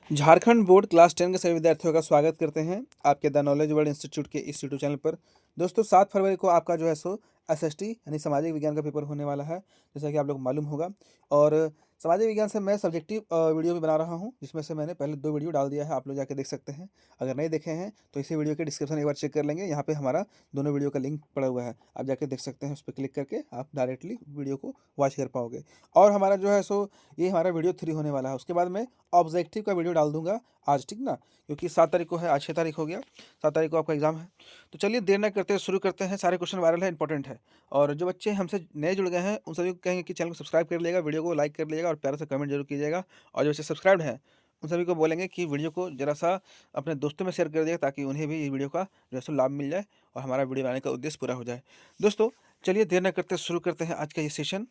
Jharkhand board class 10 के सभी विद्यार्थियों का स्वागत करते हैं आपके द नॉलेज वर्ल्ड इंस्टीट्यूट के इस यूट्यूब चैनल पर। दोस्तों 7 फरवरी को आपका जो है सो एसएसटी यानी सामाजिक विज्ञान का पेपर होने वाला है, जैसा कि आप लोग को मालूम होगा। और सामाजिक विज्ञान से मैं सब्जेक्टिव वीडियो भी बना रहा हूं, जिसमें से मैंने पहले 2 वीडियो डाल दिया है, आप लोग जाके देख सकते हैं। अगर नहीं देखे हैं तो इसी वीडियो के डिस्क्रिप्शन एक बार चेक कर लेंगे, यहाँ पे हमारा दोनों वीडियो का लिंक पड़ा हुआ है, आप जाके देख सकते हैं। उस पर क्लिक करके आप डायरेक्टली वीडियो को वॉच कर पाओगे। और हमारा जो है सो ये हमारा वीडियो 3 होने वाला है, उसके बाद मैं ऑब्जेक्टिव का वीडियो डाल दूंगा आज, ठीक ना, क्योंकि 7 तारीख को है, आज 6 तारीख हो गया, 7 तारीख को आपका एग्जाम है। तो चलिए देर न करते शुरू करते हैं। सारे क्वेश्चन वायरल है, इंपॉर्टेंट है। और जो बच्चे हमसे नए जुड़ गए हैं उन सभी को कहेंगे कि चैनल को सब्सक्राइब कर लीजिएगा, वीडियो को लाइक कर लीजिएगा और प्यारा सा कमेंट जरूर कीजिएगा। और जो बच्चे सब्सक्राइब्ड हैं उन सभी को बोलेंगे कि वीडियो को जरा सा अपने दोस्तों में शेयर कर दिएगा, ताकि उन्हें भी ये वीडियो का जो है सो लाभ मिल जाए और हमारा वीडियो बनाने का उद्देश्य पूरा हो जाए। दोस्तों चलिए देर न करते शुरू करते हैं आज का ये सेशन।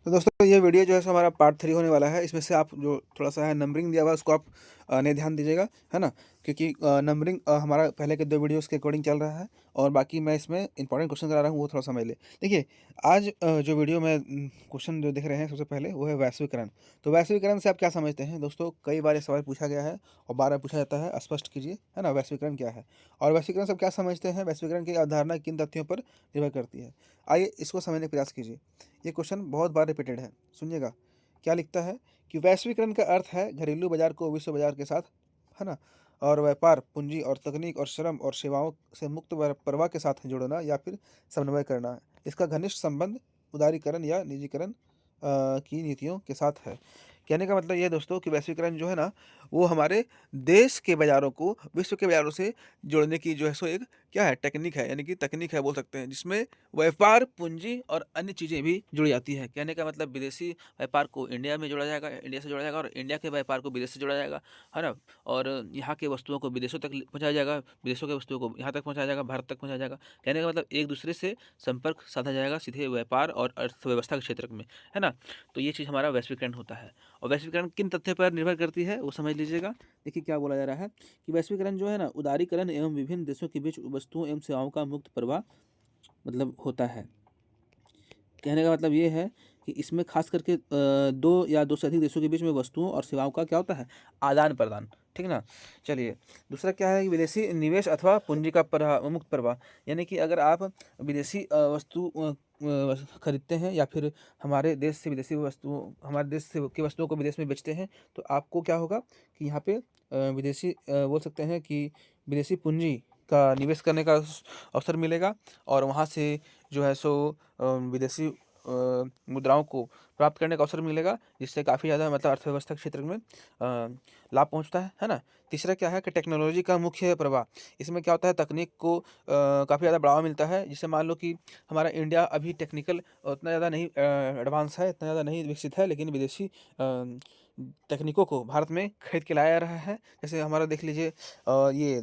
तो दोस्तों ये वीडियो जो है सो हमारा पार्ट 3 होने वाला है। इसमें से आप जो थोड़ा सा है नंबरिंग दिया हुआ है उसको आप नहीं ध्यान दीजिएगा, है ना, क्योंकि नंबरिंग हमारा पहले के 2 वीडियोस के अकॉर्डिंग चल रहा है। और बाकी मैं इसमें इंपॉर्टेंट क्वेश्चन करा रहा हूँ, वो थोड़ा समझ ले। देखिए आज जो वीडियो में क्वेश्चन जो दिख रहे हैं, सबसे पहले वो है वैश्वीकरण। तो वैश्वीकरण से आप क्या समझते हैं दोस्तों? कई बार ये सवाल पूछा गया है और बार बार पूछा जाता है, स्पष्ट कीजिए, है ना, वैश्वीकरण क्या है और वैश्वीकरण से आप क्या समझते हैं? वैश्वीकरण की अवधारणा किन तथ्यों पर निर्भर करती है? आइए इसको समझने का प्रयास कीजिए। ये क्वेश्चन बहुत बार रिपीटेड है, सुनिएगा। क्या लिखता है कि वैश्वीकरण का अर्थ है घरेलू बाजार को विश्व बाजार के साथ, है ना, और व्यापार, पूंजी और तकनीक और श्रम और सेवाओं से मुक्त प्रवाह के साथ जोड़ना या फिर समन्वय करना। इसका घनिष्ठ संबंध उदारीकरण या निजीकरण की नीतियों के साथ है। कहने का मतलब ये है दोस्तों कि वैश्वीकरण जो है ना, वो हमारे देश के बाज़ारों को विश्व के बाज़ारों से जोड़ने की जो है सो एक क्या है, टेक्निक है, यानी कि तकनीक है बोल सकते हैं, जिसमें व्यापार, पूंजी और अन्य चीज़ें भी जुड़ी जाती हैं। कहने का मतलब विदेशी व्यापार को इंडिया में जोड़ा जाएगा, इंडिया से जोड़ा जाएगा, और इंडिया के व्यापार को विदेश से जोड़ा जाएगा, है ना, और यहाँ के वस्तुओं को विदेशों तक पहुँचाया जाएगा, विदेशों के वस्तुओं को यहाँ तक पहुँचाया जाएगा, भारत तक पहुँचाया जाएगा। कहने का मतलब एक दूसरे से संपर्क साधा जाएगा सीधे व्यापार और अर्थव्यवस्था के क्षेत्र में, है ना। तो ये चीज़ हमारा वैश्वीकरण होता है। और वैश्वीकरण किन तथ्यों पर निर्भर करती है वो समझ लीजिएगा। देखिए क्या बोला जा रहा है कि वैश्वीकरण जो है ना, उदारीकरण एवं विभिन्न देशों के बीच वस्तुओं एवं सेवाओं का मुक्त प्रवाह मतलब होता है। कहने का मतलब ये है कि इसमें खास करके दो या दो से अधिक देशों के बीच में वस्तुओं और सेवाओं का क्या होता है, आदान प्रदान, ठीक ना। चलिए दूसरा क्या है कि विदेशी निवेश अथवा पूंजी का मुक्त प्रवाह, यानी कि अगर आप विदेशी वस्तु खरीदते हैं या फिर हमारे देश से विदेशी वस्तुओं, हमारे देश से की वस्तुओं को विदेश में बेचते हैं, तो आपको क्या होगा कि यहाँ पे विदेशी बोल सकते हैं कि विदेशी पूंजी का निवेश करने का अवसर मिलेगा। और वहाँ से जो है सो विदेशी मुद्राओं को प्राप्त करने का अवसर मिलेगा, जिससे काफ़ी ज़्यादा मतलब अर्थव्यवस्था के क्षेत्र में लाभ पहुंचता है ना। तीसरा क्या है कि टेक्नोलॉजी का मुख्य प्रभाव, इसमें क्या होता है, तकनीक को काफ़ी ज़्यादा बढ़ावा मिलता है। जिससे मान लो कि हमारा इंडिया अभी टेक्निकल उतना ज़्यादा नहीं एडवांस है, इतना ज़्यादा नहीं विकसित है, लेकिन विदेशी तकनीकों को भारत में खरीद के लाया जा रहा है। जैसे हमारा देख लीजिए ये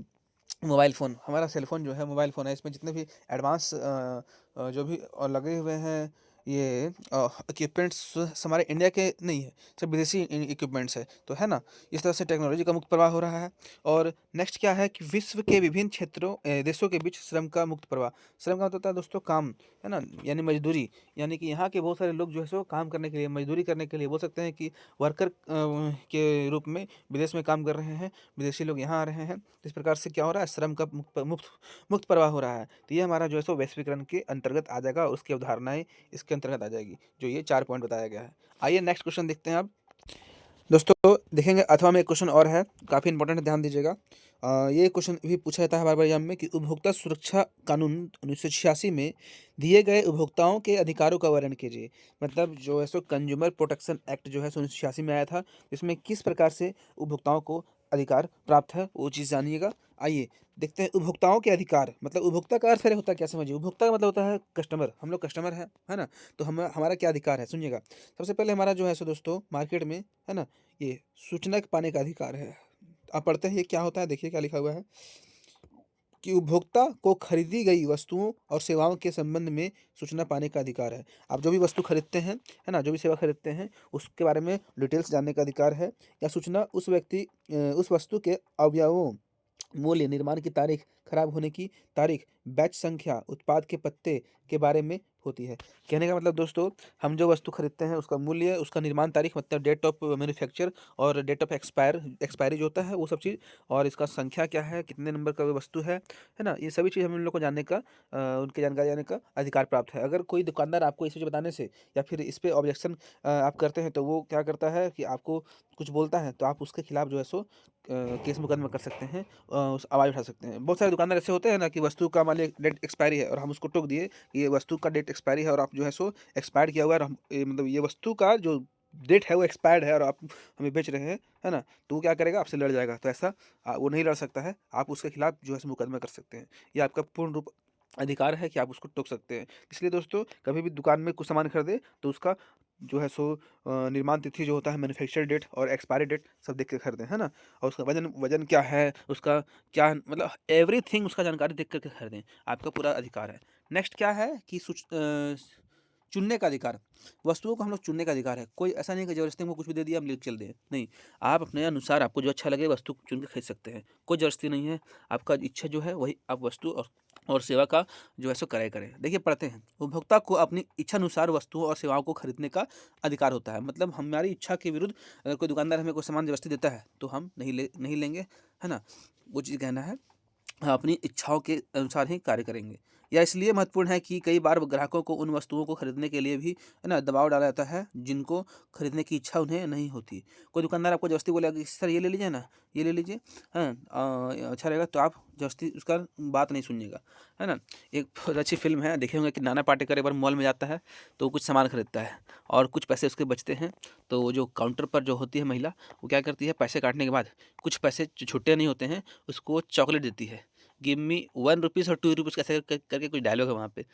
मोबाइल फ़ोन, हमारा सेल फ़ोन जो है मोबाइल फ़ोन है, इसमें जितने भी एडवांस जो भी लगे हुए हैं ये इक्विपमेंट्स हमारे इंडिया के नहीं है, सब विदेशी इक्विपमेंट्स है, तो है ना। इस तरह से टेक्नोलॉजी का मुक्त प्रवाह हो रहा है। और नेक्स्ट क्या है कि विश्व के विभिन्न क्षेत्रों देशों के बीच श्रम का मुक्त प्रवाह। श्रम का मतलब होता है दोस्तों काम, है ना, यानी मजदूरी, यानी कि यहाँ के बहुत सारे लोग जो है सो काम करने के लिए, मजदूरी करने के लिए, बोल सकते हैं कि वर्कर के रूप में विदेश में काम कर रहे हैं, विदेशी लोग यहाँ आ रहे हैं। तो इस प्रकार से क्या हो रहा है, श्रम का मुक्त प्रवाह हो रहा है। तो ये हमारा जो है सो वैश्वीकरण के अंतर्गत आ जाएगा, और उसकी अवधारणाएं इसके अंतर्गत आ जाएगी, जो ये 4 पॉइंट बताया गया है। आइए नेक्स्ट क्वेश्चन देखते हैं अब। दोस्तों देखेंगे अथवा में एक क्वेश्चन और है, काफ़ी इंपॉर्टेंट है, ध्यान दीजिएगा। ये क्वेश्चन भी पूछा जाता है बार बार एग्जाम में कि उपभोक्ता सुरक्षा कानून 1986 में दिए गए उपभोक्ताओं के अधिकारों का वर्णन कीजिए। मतलब जो है सो कंज्यूमर प्रोटेक्शन एक्ट जो है 1986 में आया था, इसमें किस प्रकार से उपभोक्ताओं को अधिकार प्राप्त है वो चीज़ जानिएगा। आइए देखते हैं उपभोक्ताओं के अधिकार, मतलब उपभोक्ता का अर्थ पहले होता है क्या समझिए। उपभोक्ता का मतलब होता है कस्टमर, हम लोग कस्टमर हैं, है ना। तो हम हमारा क्या अधिकार है सुनिएगा। सबसे पहले हमारा जो है सो दोस्तों मार्केट में, है ना, ये सूचना पाने का अधिकार है। आप पढ़ते हैं ये क्या होता है, देखिए क्या लिखा हुआ है कि उपभोक्ता को खरीदी गई वस्तुओं और सेवाओं के संबंध में सूचना पाने का अधिकार है। आप जो भी वस्तु खरीदते हैं, है ना, जो भी सेवा खरीदते हैं, उसके बारे में डिटेल्स जानने का अधिकार है। या सूचना उस व्यक्ति उस वस्तु के अवयवों, मूल्य, निर्माण की तारीख, खराब होने की तारीख, बैच संख्या, उत्पाद के पत्ते के बारे में होती है। कहने का मतलब दोस्तों, हम जो वस्तु खरीदते हैं उसका मूल्य, उसका निर्माण तारीख मतलब डेट ऑफ मैन्युफैक्चर और डेट ऑफ एक्सपायरी जो होता है वो सब चीज़, और इसका संख्या क्या है, कितने नंबर का वस्तु है ना? ये सभी चीज़ हम लोग को जानने का उनकी जानकारी जानने का अधिकार प्राप्त है। अगर कोई दुकानदार आपको ये चीज़ बताने से या फिर इस पे ऑब्जेक्शन आप करते हैं, तो वो क्या करता है कि आपको कुछ बोलता है, तो आप उसके खिलाफ जो है सो केस मुकदमा कर सकते हैं, उस आवाज़ उठा सकते हैं। बहुत सारे दुकानदार ऐसे होते हैं ना कि वस्तु का मान लीजिए डेट एक्सपायरी है और हम उसको टोक दिए कि ये वस्तु का डेट एक्सपायरी है और आप जो है सो एक्सपायर्ड किया हुआ है, और हम मतलब ये वस्तु का जो डेट है वो एक्सपायर्ड है और आप हमें बेच रहे हैं, है ना? तो वो क्या करेगा, आपसे लड़ जाएगा। तो ऐसा वो नहीं लड़ सकता है, आप उसके खिलाफ जो है सो मुकदमा कर सकते हैं। ये आपका पूर्ण रूप अधिकार है कि आप उसको टोक सकते हैं। इसलिए दोस्तों, कभी भी दुकान में कुछ सामान खरीदें तो उसका जो है सो निर्माण तिथि जो होता है, मैन्युफैक्चर डेट और एक्सपायरी डेट सब देख के खरीदें, है ना? और उसका वज़न वज़न क्या है, उसका क्या मतलब एवरीथिंग उसका जानकारी देख कर के खरीदें, आपका पूरा अधिकार है। नेक्स्ट क्या है कि चुनने का अधिकार। वस्तुओं को हम लोग चुनने का अधिकार है। कोई ऐसा नहीं है कि ज़बरदस्ती हमको कुछ भी दे दिया हम लेके चल दें, नहीं। आप अपने अनुसार आपको जो अच्छा लगे वस्तु चुन के खरीद सकते हैं। कोई ज़बरदस्ती नहीं है, आपका इच्छा जो है वही आप वस्तु और सेवा का जो है सो क्रय करें। देखिए पढ़ते हैं, उपभोक्ता को अपनी इच्छानुसार वस्तुओं और सेवाओं को खरीदने का अधिकार होता है। मतलब हमारी इच्छा के विरुद्ध अगर कोई दुकानदार हमें कोई सामान ज़बरदस्ती देता है तो हम नहीं लेंगे, है ना? वो चीज़ कहना है, हाँ, अपनी इच्छाओं के अनुसार ही कार्य करेंगे। यह इसलिए महत्वपूर्ण है कि कई बार ग्राहकों को उन वस्तुओं को खरीदने के लिए भी, है ना, दबाव डाला जाता है जिनको खरीदने की इच्छा उन्हें नहीं होती। कोई दुकानदार आपको ज़बरदस्ती बोलेगा कि सर ये ले लीजिए ना, ये ले लीजिए, हाँ, अच्छा रहेगा, तो आप ज़बरदस्ती उसका बात नहीं सुनिएगा, है ना? एक बहुत अच्छी फ़िल्म है, देखे होंगे कि नाना पाटेकर एक बार मॉल में जाता है, तो कुछ सामान खरीदता है और कुछ पैसे उसके बचते हैं, तो वो जो काउंटर पर जो होती है महिला, वो क्या करती है, पैसे काटने के बाद कुछ पैसे जो छुट्टे नहीं होते हैं, उसको चॉकलेट देती है। गिव मी 1 रुपीज़ और 2 रुपीज़ कैसे करके कुछ डायलॉग है वहाँ पे,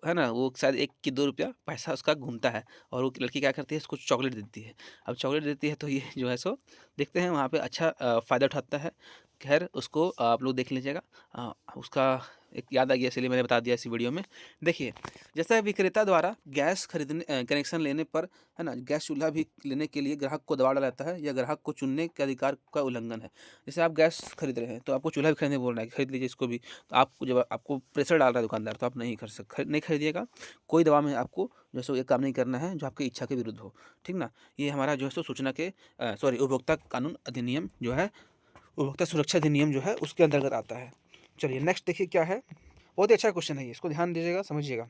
है ना? वो शायद 1 कि 2 रुपया पैसा उसका घूमता है और वो लड़की क्या करती है, उसको चॉकलेट देती है। अब चॉकलेट देती है तो ये जो है सो देखते हैं वहाँ पे अच्छा फ़ायदा उठाता है। ख़ैर उसको आप लोग देख लीजिएगा। उसका एक याद आ गया इसलिए मैंने बता दिया इसी वीडियो में। देखिए, जैसा विक्रेता द्वारा गैस कनेक्शन लेने पर, है ना, गैस चूल्हा भी लेने के लिए ग्राहक को दबाव डाला जाता है, या ग्राहक को चुनने के अधिकार का उल्लंघन है। जैसे आप गैस खरीद रहे हैं तो आपको चूल्हा भी खरीदने बोल रहा है कि खरीद लीजिए इसको भी, तो आपको जब आपको प्रेशर डाल रहा है दुकानदार, तो आप नहीं खरीदिएगा। कोई दबाव में आपको जो है सो ये काम नहीं करना है जो आपकी इच्छा के विरुद्ध हो, ठीक ना? ये हमारा जो है सो सूचना के उपभोक्ता कानून अधिनियम जो है, उपभोक्ता सुरक्षा अधिनियम जो है उसके अंतर्गत आता है। चलिए नेक्स्ट देखिए क्या है। बहुत ही अच्छा क्वेश्चन है ये, इसको ध्यान दीजिएगा, समझिएगा।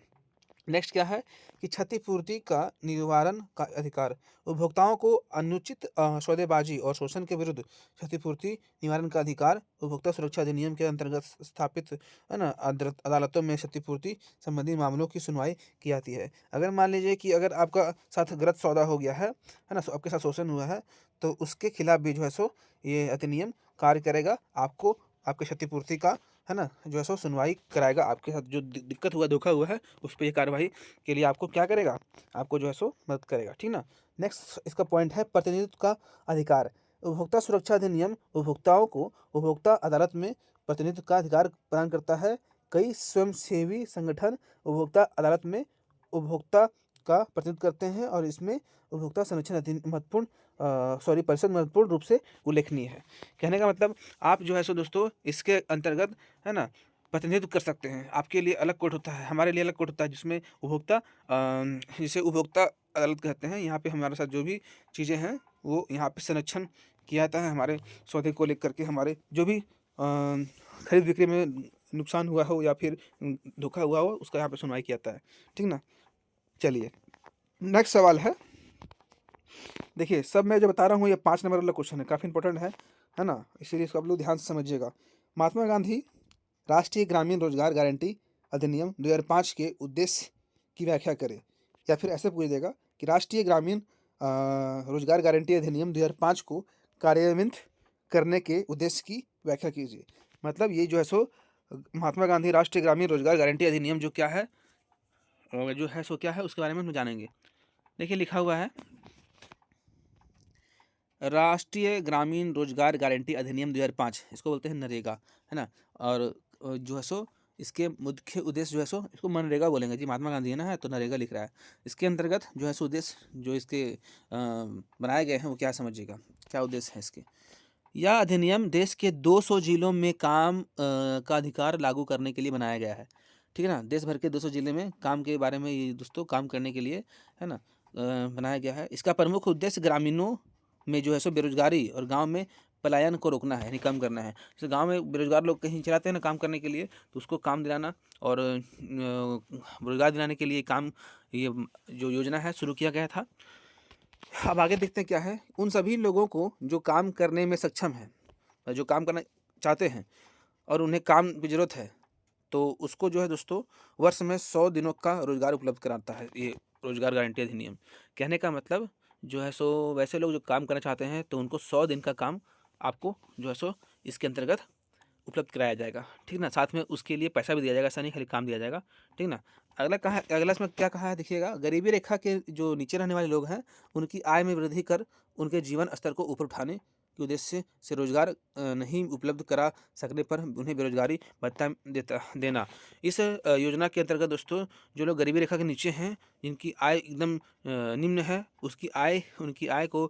नेक्स्ट क्या है कि क्षतिपूर्ति का निवारण का अधिकार। उपभोक्ताओं को अनुचित सौदेबाजी और शोषण के विरुद्ध क्षतिपूर्ति निवारण का अधिकार उपभोक्ता सुरक्षा अधिनियम के अंतर्गत स्थापित, है ना, अदालतों में क्षतिपूर्ति संबंधी मामलों की सुनवाई की जाती है। अगर मान लीजिए कि अगर आपका साथ गलत सौदा हो गया है ना, आपके साथ शोषण हुआ है, तो उसके खिलाफ भी जो है सो ये अधिनियम कार्य करेगा, आपको आपकी क्षतिपूर्ति का, है ना, जो है सो सुनवाई कराएगा। आपके साथ जो दिक्कत हुआ, धोखा हुआ है, उस पे ये कार्रवाई के लिए आपको क्या करेगा, आपको जो है सो मदद करेगा, ठीक ना? नेक्स्ट इसका पॉइंट है प्रतिनिधित्व का अधिकार। उपभोक्ता सुरक्षा अधिनियम उपभोक्ताओं को उपभोक्ता अदालत में प्रतिनिधित्व का अधिकार प्रदान करता है। कई स्वयंसेवी संगठन उपभोक्ता अदालत में उपभोक्ता का प्रतिनिधित्व करते हैं और इसमें उपभोक्ता संरक्षण परिषद महत्वपूर्ण रूप से उल्लेखनीय है। कहने का मतलब, आप जो है सो दोस्तों इसके अंतर्गत, है ना, प्रतिनिधित्व कर सकते हैं। आपके लिए अलग कोर्ट होता है, हमारे लिए अलग कोर्ट होता है, जिसमें जिसे उपभोक्ता अदालत कहते हैं। यहाँ पे हमारे साथ जो भी चीज़ें हैं वो यहाँ पे संरक्षण किया जाता है, हमारे सौदे को लेकर के, हमारे जो भी खरीद बिक्री में नुकसान हुआ हो या फिर धोखा हुआ हो, उसका यहाँ पे सुनवाई किया जाता है, ठीक ना? चलिए नेक्स्ट सवाल है। देखिए, सब मैं जो बता रहा हूँ ये 5 नंबर वाला क्वेश्चन है, काफ़ी इंपॉर्टेंट है ना? इसीलिए इसको आप लोग ध्यान से समझिएगा। महात्मा गांधी राष्ट्रीय ग्रामीण रोजगार गारंटी अधिनियम 2005 के उद्देश्य की व्याख्या करें, या फिर ऐसे पूछ देगा कि राष्ट्रीय ग्रामीण रोजगार गारंटी अधिनियम 2005 को कार्यान्वित करने के उद्देश्य की व्याख्या कीजिए। मतलब ये जो है सो महात्मा गांधी राष्ट्रीय ग्रामीण रोजगार गारंटी अधिनियम जो क्या है, जो है सो क्या है, उसके बारे में हम जानेंगे। देखिए लिखा हुआ है, राष्ट्रीय ग्रामीण रोजगार गारंटी अधिनियम 2005, इसको बोलते हैं नरेगा, है ना? और जो है सो इसके मुख्य उद्देश्य जो है सो, इसको मनरेगा बोलेंगे जी, महात्मा गांधी है ना, है तो नरेगा लिख रहा है। इसके अंतर्गत जो है सो उद्देश्य जो इसके बनाए गए हैं वो क्या समझिएगा, क्या उद्देश्य है इसके। यह अधिनियम देश के 200 जिलों में काम का अधिकार लागू करने के लिए बनाया गया है, ठीक है ना। देश भर के 200 जिले में काम के बारे में ये दोस्तों काम करने के लिए, है ना, बनाया गया है। इसका प्रमुख उद्देश्य ग्रामीणों में जो है सो बेरोजगारी और गांव में पलायन को रोकना है, यानी कम करना है। जैसे गांव में बेरोजगार लोग कहीं चलाते हैं ना काम करने के लिए, तो उसको काम दिलाना और रोजगार दिलाने के लिए काम, ये जो योजना है शुरू किया गया था। अब आगे देखते हैं क्या है। उन सभी लोगों को जो काम करने में सक्षम है, जो काम करना चाहते हैं और उन्हें काम की ज़रूरत है, तो उसको जो है दोस्तों वर्ष में 100 दिनों का रोज़गार उपलब्ध कराता है ये रोज़गार गारंटी अधिनियम। कहने का मतलब जो है सो वैसे लोग जो काम करना चाहते हैं तो उनको 100 दिन का काम आपको जो है सो इसके अंतर्गत उपलब्ध कराया जाएगा। ठीक ना। साथ में उसके लिए पैसा भी दिया जाएगा, ऐसा नहीं खाली काम दिया जाएगा। ठीक ना। अगला कहा, अगला इसमें क्या कहा है देखिएगा। गरीबी रेखा के जो नीचे रहने वाले लोग हैं उनकी आय में वृद्धि कर उनके जीवन स्तर को ऊपर उठाने के उद्देश्य से रोजगार नहीं उपलब्ध करा सकने पर उन्हें बेरोजगारी भत्ता देना। इस योजना के अंतर्गत दोस्तों जो लोग गरीबी रेखा के नीचे हैं, जिनकी आय एकदम निम्न है, उनकी आय को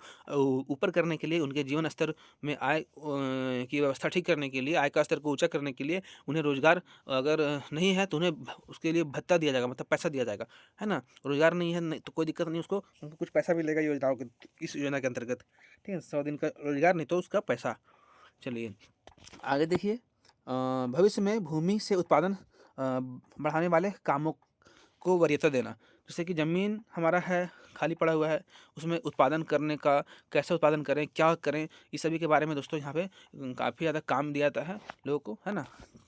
ऊपर करने के लिए, उनके जीवन स्तर में आय की व्यवस्था ठीक करने के लिए, आय का स्तर को ऊँचा करने के लिए उन्हें रोज़गार अगर नहीं है तो उन्हें उसके लिए भत्ता दिया जाएगा, मतलब पैसा दिया जाएगा, है ना। रोज़गार नहीं है नहीं तो कोई दिक्कत नहीं, उसको उनको कुछ पैसा मिलेगा योजनाओं के, इस योजना के अंतर्गत। ठीक है, 100 दिन का रोज़गार नहीं तो उसका पैसा। चलिए आगे देखिए। भविष्य में भूमि से उत्पादन बढ़ाने वाले कामों को वरीयता देना। जैसे कि ज़मीन हमारा है, खाली पड़ा हुआ है, उसमें उत्पादन करने का, कैसे उत्पादन करें, क्या करें, इस सभी के बारे में दोस्तों यहाँ पे काफ़ी ज़्यादा काम दिया जाता है लोगों को, है ना।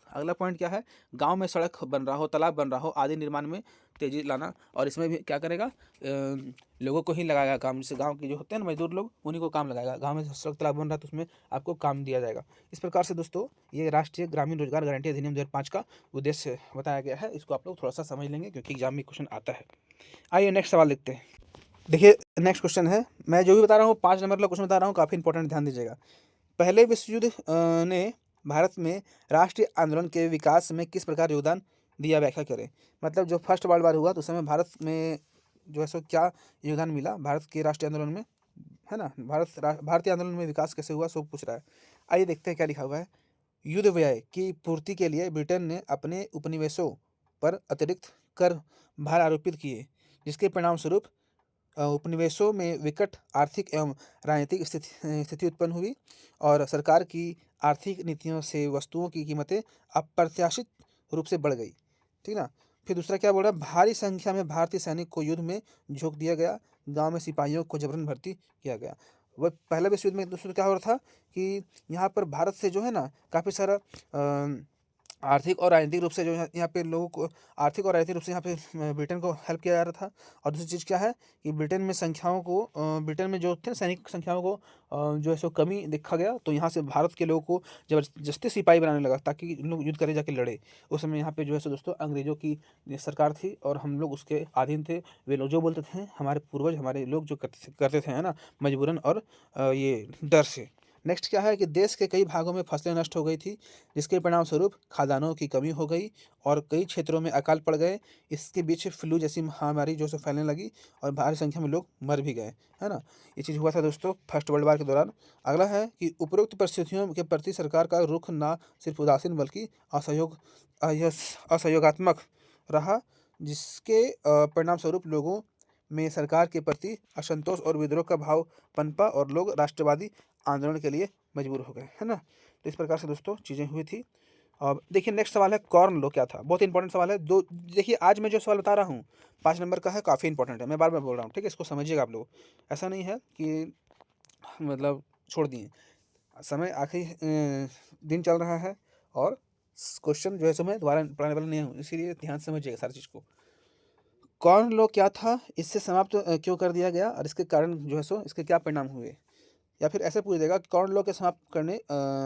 अगला पॉइंट क्या है। गांव में सड़क बन रहा हो, तालाब बन रहा हो आदि निर्माण में तेज़ी लाना, और इसमें भी क्या करेगा, लोगों को ही लगाएगा काम। जैसे गांव के जो होते हैं ना मजदूर लोग, उन्हीं को काम लगाएगा। गांव में सड़क तालाब बन रहा है तो उसमें आपको काम दिया जाएगा। इस प्रकार से दोस्तों ये राष्ट्रीय ग्रामीण रोजगार गारंटी अधिनियम 2005 का उद्देश्य बताया गया है। इसको आप लोग थोड़ा सा समझ लेंगे क्योंकि एग्जाम में क्वेश्चन आता है। आइए नेक्स्ट सवाल लिखते हैं। देखिए नेक्स्ट क्वेश्चन है, मैं जो भी बता रहा हूँ 5 नंबर का क्वेश्चन बता रहा हूँ, काफ़ी इंपॉर्टेंट, ध्यान दीजिएगा। पहले विश्व युद्ध ने भारत में राष्ट्रीय आंदोलन के विकास में किस प्रकार योगदान दिया, व्याख्या करें। मतलब जो फर्स्ट वर्ल्ड वार हुआ तो उस समय भारत में जो है सो क्या योगदान मिला भारत के राष्ट्रीय आंदोलन में, है ना। भारतीय आंदोलन में विकास कैसे हुआ सब पूछ रहा है। आइए देखते हैं क्या लिखा हुआ है। युद्ध व्यय की पूर्ति के लिए ब्रिटेन ने अपने उपनिवेशों पर अतिरिक्त कर भार आरोपित किए, जिसके परिणाम स्वरूप उपनिवेशों में विकट आर्थिक एवं राजनीतिक स्थिति उत्पन्न हुई और सरकार की आर्थिक नीतियों से वस्तुओं की कीमतें अप्रत्याशित रूप से बढ़ गई। ठीक ना। फिर दूसरा क्या बोल रहा है, भारी संख्या में भारतीय सैनिक को युद्ध में झोंक दिया गया, गांव में सिपाहियों को जबरन भर्ती किया गया। वह पहले विश्व युद्ध में दूसरा क्या हो रहा था कि यहाँ पर भारत से जो है ना काफ़ी सारा आर्थिक और राजनीतिक रूप से जो है यहाँ पे लोगों को आर्थिक और राजनीतिक रूप से यहाँ पे ब्रिटेन को हेल्प किया जा रहा था। और दूसरी चीज़ क्या है कि ब्रिटेन में संख्याओं को ब्रिटेन में जो थे सैनिक संख्याओं को जो है सो कमी देखा गया, तो यहाँ से भारत के लोगों को जबरदस्ती सिपाही बनाने लगा ताकि इन लोग युद्ध करे जाके लड़े। उस समय यहाँ पे जो है सो दोस्तों अंग्रेज़ों की सरकार थी और हम लोग उसके अधीन थे। वे लोग जो बोलते थे, हमारे पूर्वज हमारे लोग जो करते थे, है ना, मजबूरन और ये डर से। नेक्स्ट क्या है कि देश के कई भागों में फसलें नष्ट हो गई थी, जिसके परिणाम स्वरूप खाद्यान्नों की कमी हो गई और कई क्षेत्रों में अकाल पड़ गए। इसके बीच फ्लू जैसी महामारी जो से फैलने लगी और भारी संख्या में लोग मर भी गए, है ना। ये चीज़ हुआ था दोस्तों फर्स्ट वर्ल्ड वार के दौरान। अगला है कि उपरोक्त परिस्थितियों के प्रति सरकार का रुख न सिर्फ उदासीन बल्कि असहयोगात्मक रहा, जिसके परिणाम स्वरूप लोगों में सरकार के प्रति असंतोष और विद्रोह का भाव पनपा और लोग राष्ट्रवादी आंदोलन के लिए मजबूर हो गए, है ना। तो इस प्रकार से दोस्तों चीज़ें हुई थी। अब देखिए नेक्स्ट सवाल है कॉर्न लॉ क्या था, बहुत इंपॉर्टेंट सवाल है। दो देखिए आज मैं जो सवाल बता रहा हूँ 5 नंबर का है, काफ़ी इंपॉर्टेंट है, मैं बार बार बोल रहा हूँ। ठीक है, इसको समझिएगा आप लोग, ऐसा नहीं है कि मतलब छोड़ दिए। समय आखिरी दिन चल रहा है और क्वेश्चन जो है सो मैं दोबारा पढ़ाने वाला नहीं हूँ, इसीलिए ध्यान से समझिएगा सारी चीज़ को। कॉर्न लॉ क्या था, इससे समाप्त क्यों कर दिया गया और इसके कारण जो है सो इसके क्या परिणाम हुए। या फिर ऐसे पूछ देगा कॉर्न लॉ के समाप्त करने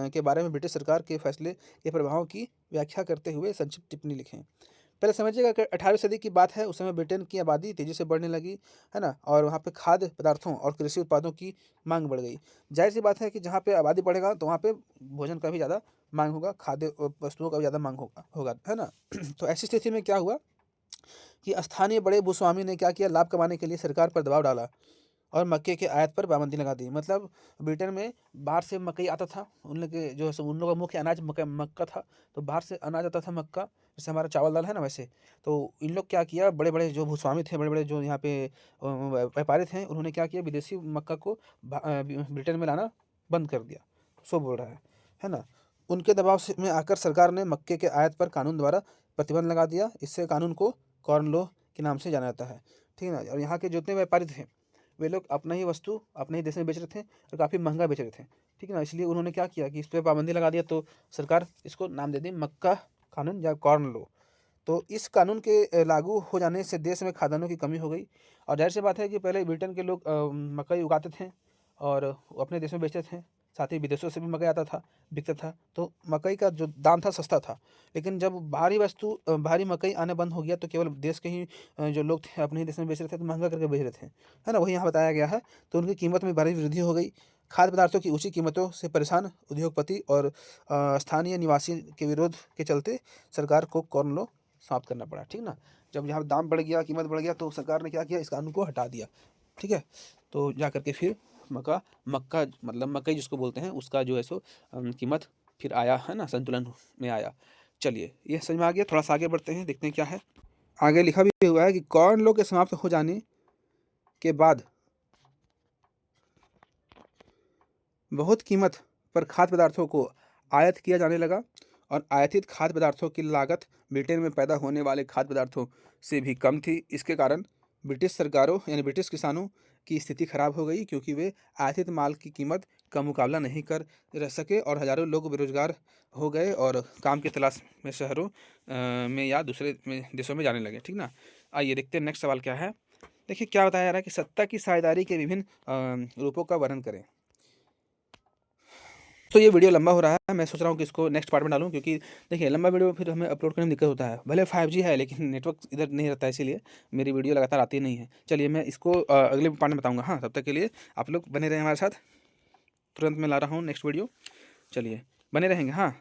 के बारे में ब्रिटिश सरकार के फैसले के प्रभावों की व्याख्या करते हुए संक्षिप्त टिप्पणी लिखें। पहले समझिएगा कि 18वीं सदी की बात है, उस समय ब्रिटेन की आबादी तेज़ी से बढ़ने लगी, है ना, और वहाँ पे खाद्य पदार्थों और कृषि उत्पादों की मांग बढ़ गई। जाहिर सी बात है कि जहाँ पे आबादी बढ़ेगा तो वहाँ पे भोजन का भी ज़्यादा मांग होगा, खाद्य वस्तुओं का भी ज़्यादा मांग होगा, है ना। तो ऐसी स्थिति में क्या हुआ कि स्थानीय बड़े भूस्वामी ने क्या किया, लाभ कमाने के लिए सरकार पर दबाव डाला और मक्के के आयात पर पाबंदी लगा दी। मतलब ब्रिटेन में बाहर से मकई आता था, उन लोग के जो है सो उन लोगों का मुख्य अनाज मक्का था, तो बाहर से अनाज आता था मक्का, जैसे हमारा चावल दाल है ना वैसे। तो इन लोग क्या किया, बड़े-बड़े जो भूस्वामी थे, बड़े-बड़े जो यहाँ पे व्यापारी थे, उन्होंने क्या किया, विदेशी मक्का को ब्रिटेन में लाना बंद कर दिया। सो बोल रहा है ना? उनके दबाव से में आकर सरकार ने मक्के के आयात पर कानून द्वारा प्रतिबंध लगा दिया। इससे कानून को कॉर्न लॉ के नाम से जाना जाता है, ठीक है ना? और यहाँ के जितने व्यापारी थे, वे लोग अपना ही वस्तु अपने ही देश में बेच रहे थे और काफ़ी महंगा बेच रहे थे, ठीक है ना? इसलिए उन्होंने क्या किया कि इस पे पाबंदी लगा दिया, तो सरकार इसको नाम दे दी मक्का कानून या कॉर्न लॉ। तो इस कानून के लागू हो जाने से देश में खाद्यान्नों की कमी हो गई। और ज़ाहिर-सी बात है कि पहले ब्रिटेन के लोग मकई उगाते थे और अपने देश में बेचते थे, साथ ही विदेशों से भी मकई आता था, बिकता था, तो मकई का जो दाम था सस्ता था। लेकिन जब भारी मकई आना बंद हो गया, तो केवल देश के ही जो लोग थे अपने ही देश में बेच रहे थे, तो महँगा करके बेच रहे थे, है ना? वही यहाँ बताया गया है। तो उनकी कीमत में भारी वृद्धि हो गई। खाद्य पदार्थों की ऊँची कीमतों से परेशान उद्योगपति और स्थानीय निवासी के विरोध के चलते सरकार को कॉर्न लॉ समाप्त करना पड़ा, ठीक ना? जब यहाँ दाम बढ़ गया, कीमत बढ़ गया, तो सरकार ने क्या किया, इस कानून को हटा दिया, ठीक है? तो जा कर के फिर मक्का मतलब मकई जिसको बोलते हैं, उसका जो है सो कीमत फिर आया, है ना? संतुलन में आया। चलिए, ये समझ में आ गया। थोड़ा सा आगे बढ़ते हैं, देखते हैं क्या है। आगे लिखा भी हुआ है कि कॉर्न लॉ के समाप्त हो जाने के बाद बहुत कीमत पर खाद्य पदार्थों को आयात किया जाने लगा और आयातित खाद्य पदार्थों की लागत ब्रिटेन में पैदा होने वाले खाद्य पदार्थों से भी कम थी। इसके कारण ब्रिटिश सरकारों यानी ब्रिटिश किसानों की स्थिति खराब हो गई, क्योंकि वे आयातित माल की कीमत का मुकाबला नहीं कर रह सके और हजारों लोग बेरोजगार हो गए और काम की तलाश में शहरों में या दूसरे देशों में जाने लगे, ठीक ना? आइए देखते हैं नेक्स्ट सवाल क्या है। देखिए क्या बताया जा रहा है कि सत्ता की साझेदारी के विभिन्न रूपों का वर्णन करें। तो ये वीडियो लंबा हो रहा है, मैं सोच रहा हूँ कि इसको नेक्स्ट पार्ट में डालूँ, क्योंकि देखिए लंबा वीडियो फिर हमें अपलोड करने में दिक्कत होता है। भले 5G है लेकिन नेटवर्क इधर नहीं रहता है, इसीलिए मेरी वीडियो लगातार आती नहीं है। चलिए मैं इसको अगले पार्ट में बताऊँगा। हाँ, तब तक के लिए आप लोग बने रहें हमारे साथ। तुरंत मैं ला रहा हूँ नेक्स्ट वीडियो। चलिए बने रहेंगे, हाँ।